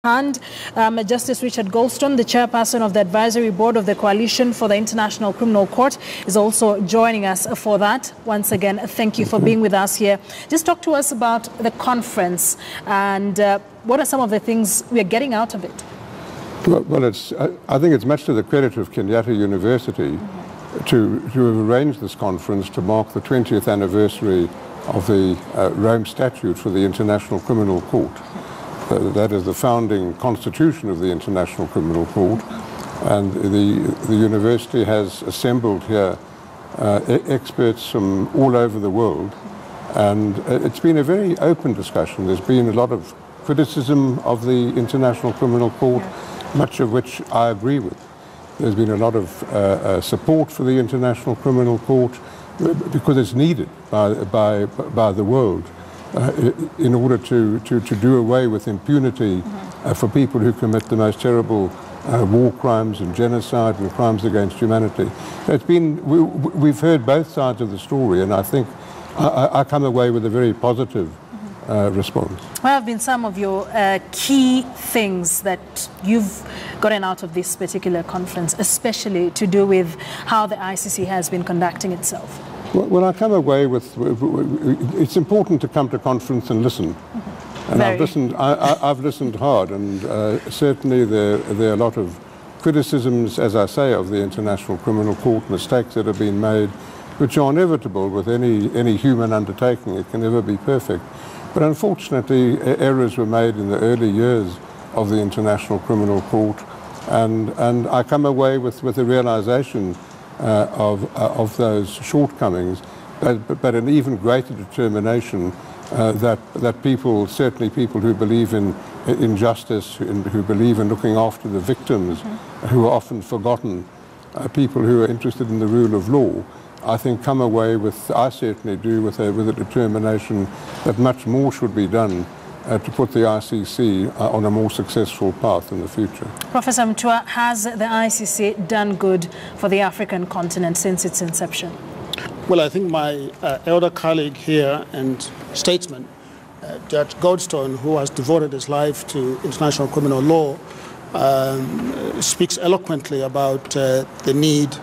Justice Richard Goldstone, the chairperson of the advisory board of the Coalition for the International Criminal Court, is also joining us for that. Once again, thank you for being with us here. Just talk to us about the conference and what are some of the things we are getting out of it? Well, I think it's much to the credit of Kenyatta University to have arranged this conference to mark the 20th anniversary of the Rome Statute for the International Criminal Court. That is the founding constitution of the International Criminal Court, and the university has assembled here experts from all over the world, and it's been a very open discussion. There's been a lot of criticism of the International Criminal Court, much of which I agree with. There's been a lot of support for the International Criminal Court because it's needed by the world. In order to do away with impunity for people who commit the most terrible war crimes and genocide and crimes against humanity. We've heard both sides of the story, and I think I come away with a very positive response. What have been some of your key things that you've gotten out of this particular conference, especially to do with how the ICC has been conducting itself? Well, I come away with, it's important to come to conference and listen. And I've listened hard, and certainly there are a lot of criticisms, as I say, of the International Criminal Court, mistakes that have been made, which are inevitable with any human undertaking. It can never be perfect. But unfortunately, errors were made in the early years of the International Criminal Court, and I come away with a realization of those shortcomings, but an even greater determination that people, certainly people who believe in justice, who believe in looking after the victims, who are often forgotten, people who are interested in the rule of law, I think come away with, I certainly do, with a determination that much more should be done to put the ICC on a more successful path in the future. Professor Mtua, has the ICC done good for the African continent since its inception? Well, I think my elder colleague here and statesman, Judge Goldstone, who has devoted his life to international criminal law, speaks eloquently about the need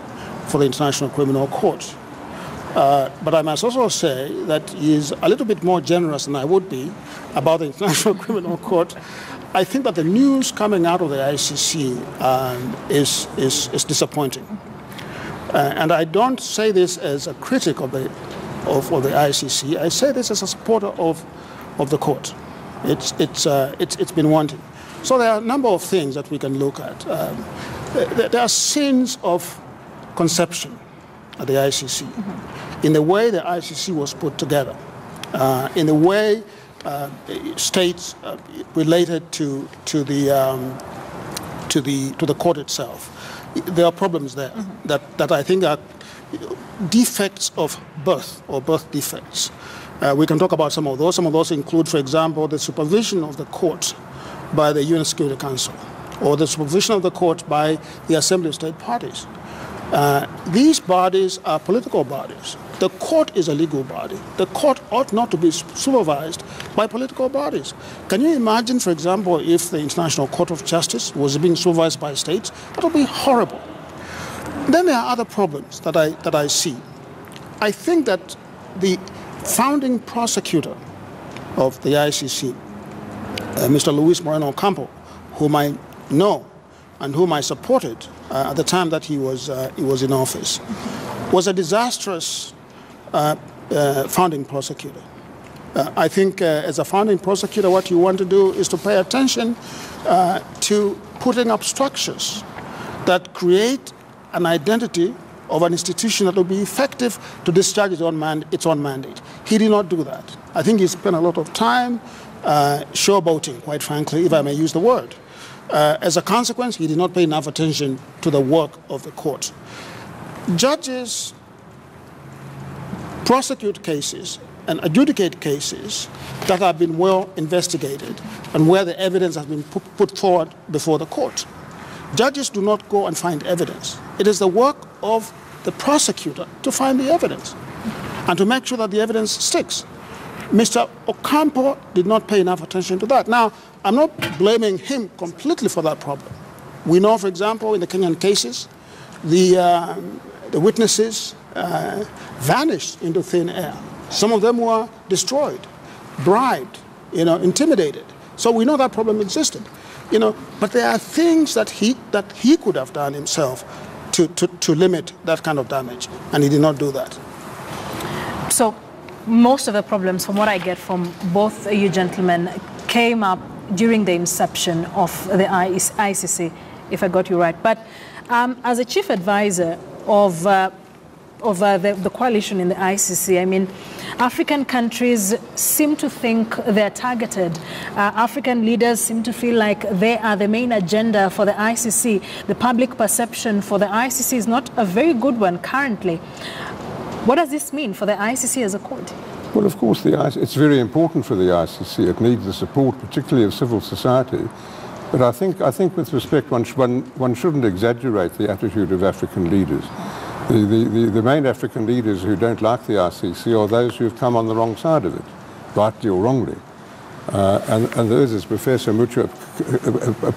for the International Criminal Court. But I must also say that he is a little bit more generous than I would be about the International Criminal Court. I think that the news coming out of the ICC is disappointing. And I don't say this as a critic of the ICC. I say this as a supporter of the court. It's been wanting. So there are a number of things that we can look at. There are sins of conception at the ICC, in the way the ICC was put together, in the way states related to the court itself. There are problems there that I think are defects of birth or birth defects. We can talk about some of those. Some of those include, for example, the supervision of the court by the UN Security Council, or the supervision of the court by the Assembly of State Parties. These bodies are political bodies. The court is a legal body. The court ought not to be supervised by political bodies. Can you imagine, for example, if the International Court of Justice was being supervised by states? That would be horrible. Then there are other problems that I see. I think that the founding prosecutor of the ICC, Mr. Luis Moreno Ocampo, whom I know and whom I supported at the time that he was in office, was a disastrous founding prosecutor. I think as a founding prosecutor, what you want to do is to pay attention to putting up structures that create an identity of an institution that will be effective to discharge its own mandate. He did not do that. I think he spent a lot of time showboating, quite frankly, if I may use the word. As a consequence, he did not pay enough attention to the work of the court. Judges prosecute cases and adjudicate cases that have been well investigated and where the evidence has been put forward before the court. Judges do not go and find evidence. It is the work of the prosecutor to find the evidence and to make sure that the evidence sticks. Mr. Ocampo did not pay enough attention to that. Now, I'm not blaming him completely for that problem. We know, for example, in the Kenyan cases, the witnesses vanished into thin air. Some of them were destroyed, bribed, intimidated. So we know that problem existed. But there are things that he could have done himself to limit that kind of damage, and he did not do that. So most of the problems, from what I get from both you gentlemen, came up during the inception of the ICC, if I got you right. But as a chief advisor of the coalition in the ICC, I mean, African countries seem to think they're targeted. African leaders seem to feel like they are the main agenda for the ICC. The public perception for the ICC is not a very good one currently. What does this mean for the ICC as a court? Well, of course, it's very important for the ICC. It needs the support, particularly of civil society. But I think with respect, one shouldn't exaggerate the attitude of African leaders. The main African leaders who don't like the ICC are those who have come on the wrong side of it, rightly or wrongly. And those, as Professor Mutua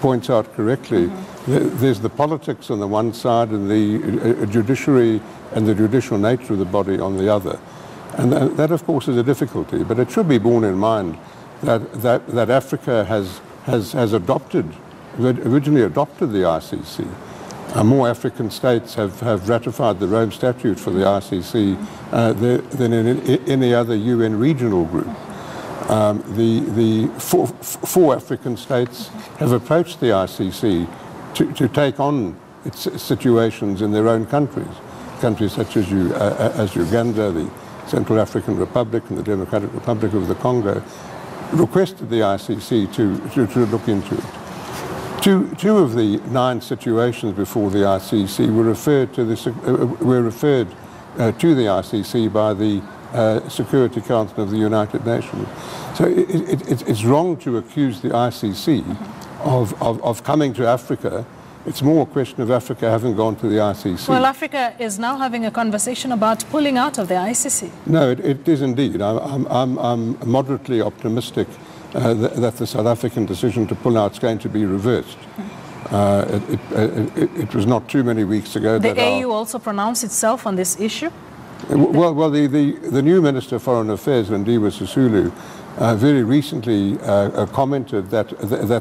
points out correctly, there's the politics on the one side and the judiciary and the judicial nature of the body on the other. And that, of course, is a difficulty. But it should be borne in mind that Africa has originally adopted the ICC. More African states have ratified the Rome Statute for the ICC than in any other UN regional group. The four African states have approached the ICC to take on its situations in their own countries such as Uganda, the Central African Republic, and the Democratic Republic of the Congo, requested the ICC to look into it. Two of the 9 situations before the ICC were referred to the ICC by the Security Council of the United Nations. So it's wrong to accuse the ICC of coming to Africa. It's more a question of Africa having gone to the ICC. Well, Africa is now having a conversation about pulling out of the ICC. No, it is indeed. I'm moderately optimistic that the South African decision to pull out is going to be reversed. It was not too many weeks ago that the AU also pronounced itself on this issue? Well, the new Minister of Foreign Affairs, Lindiwe Sisulu, very recently commented that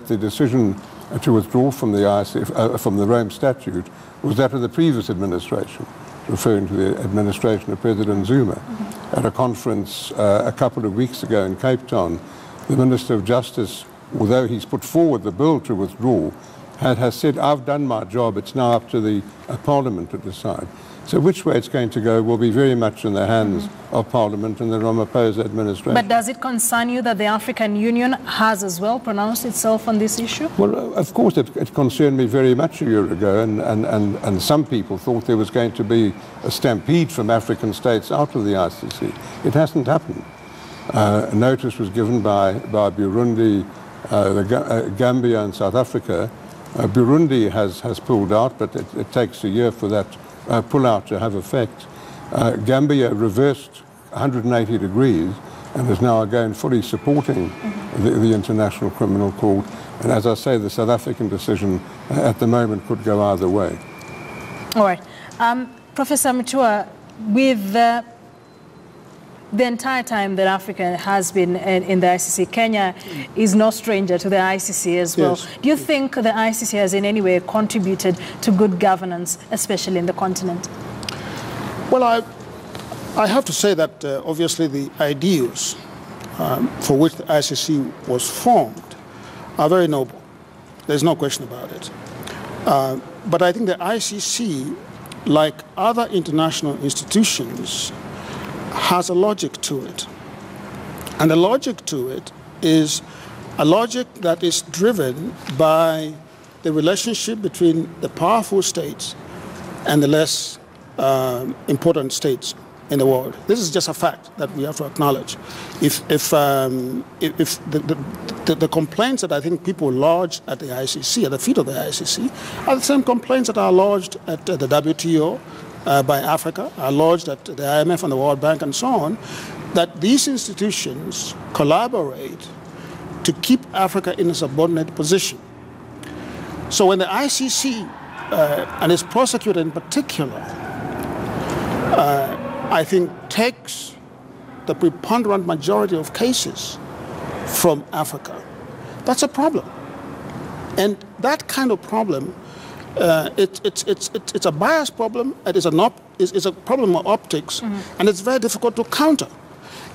the decision to withdraw from the from the Rome Statute was that of the previous administration, referring to the administration of President Zuma. At a conference a couple of weeks ago in Cape Town, the Minister of Justice, although he's put forward the bill to withdraw, has said, I've done my job, it's now up to the Parliament to decide. So which way it's going to go will be very much in the hands of Parliament and the Ramaphosa administration. But does it concern you that the African Union has as well pronounced itself on this issue? Well, of course it concerned me very much a year ago, and some people thought there was going to be a stampede from African states out of the ICC. It hasn't happened. A notice was given by Burundi, Gambia and South Africa. Burundi has pulled out, but it takes a year for that pull-out to have effect. Gambia reversed 180 degrees and is now again fully supporting the International Criminal Court. And as I say, the South African decision at the moment could go either way. All right. Professor Mutua, with the entire time that Africa has been in the ICC, Kenya is no stranger to the ICC as well. Yes. Do you think the ICC has in any way contributed to good governance, especially in the continent? Well, I have to say that obviously the ideals for which the ICC was formed are very noble. There's no question about it. But I think the ICC, like other international institutions, has a logic to it. And the logic to it is a logic that is driven by the relationship between the powerful states and the less important states in the world. This is just a fact that we have to acknowledge. If the complaints that I think people lodge at the ICC, at the feet of the ICC, are the same complaints that are lodged at the WTO, by Africa, are lodged at the IMF and the World Bank and so on, that these institutions collaborate to keep Africa in a subordinate position. So when the ICC and its prosecutor in particular, I think, takes the preponderant majority of cases from Africa, that's a problem. And that kind of problem, it's a bias problem, it's a problem of optics, and it's very difficult to counter.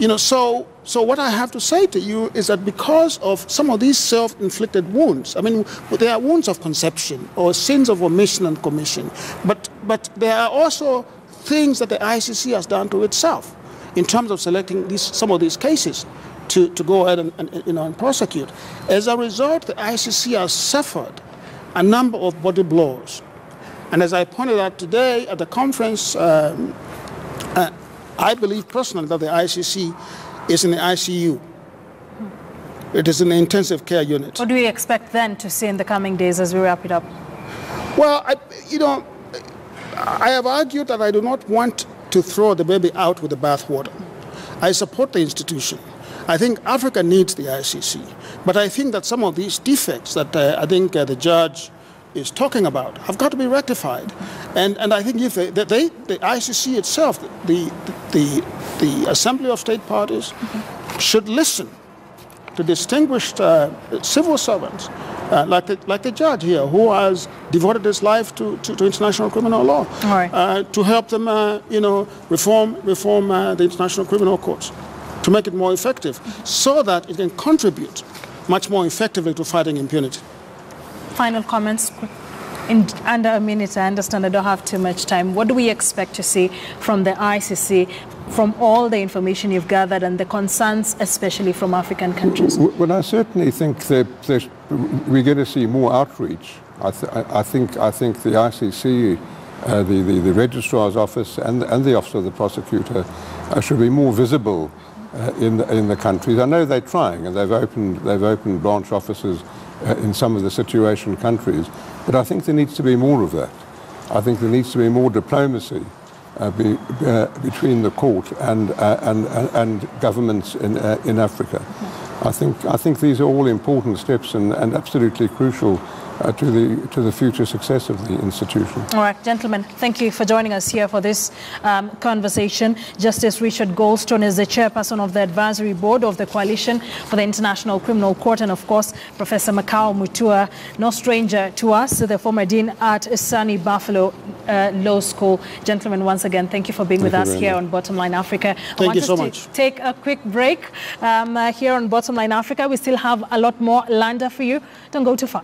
You know, so what I have to say to you is that because of some of these self-inflicted wounds, I mean, they are wounds of conception or sins of omission and commission, but there are also things that the ICC has done to itself in terms of selecting some of these cases to go ahead and prosecute. As a result, the ICC has suffered a number of body blows. And as I pointed out today at the conference, I believe personally that the ICC is in the ICU. It is in the intensive care unit. What do we expect then to see in the coming days as we wrap it up? Well, I have argued that I do not want to throw the baby out with the bathwater. I support the institution. I think Africa needs the ICC. But I think that some of these defects that I think the judge is talking about have got to be rectified. And I think if the ICC itself, the Assembly of State Parties, should listen to distinguished civil servants like the judge here, who has devoted his life to international criminal law, to help them, reform the international criminal courts, to make it more effective, so that it can contribute much more effectively to fighting impunity. Final comments in under a minute. I understand I don't have too much time. What do we expect to see from the ICC, from all the information you've gathered and the concerns, especially from African countries? Well, I certainly think that we're going to see more outreach. I think the ICC, the Registrar's Office and the Office of the Prosecutor should be more visible in the countries. I know they're trying, and they've opened branch offices in some of the situation countries, but I think there needs to be more of that. I think there needs to be more diplomacy between the court and governments in Africa. I think these are all important steps and absolutely crucial to the future success of the institution. All right, gentlemen, thank you for joining us here for this conversation. Justice Richard Goldstone is the chairperson of the advisory board of the Coalition for the International Criminal Court, and of course, Professor Makau Mutua, no stranger to us, the former dean at Sunny Buffalo Law School. Gentlemen, once again, thank you for being with us here on Bottom Line Africa. Thank you so much. Take a quick break here on Bottom Line Africa. We still have a lot more Landa for you. Don't go too far.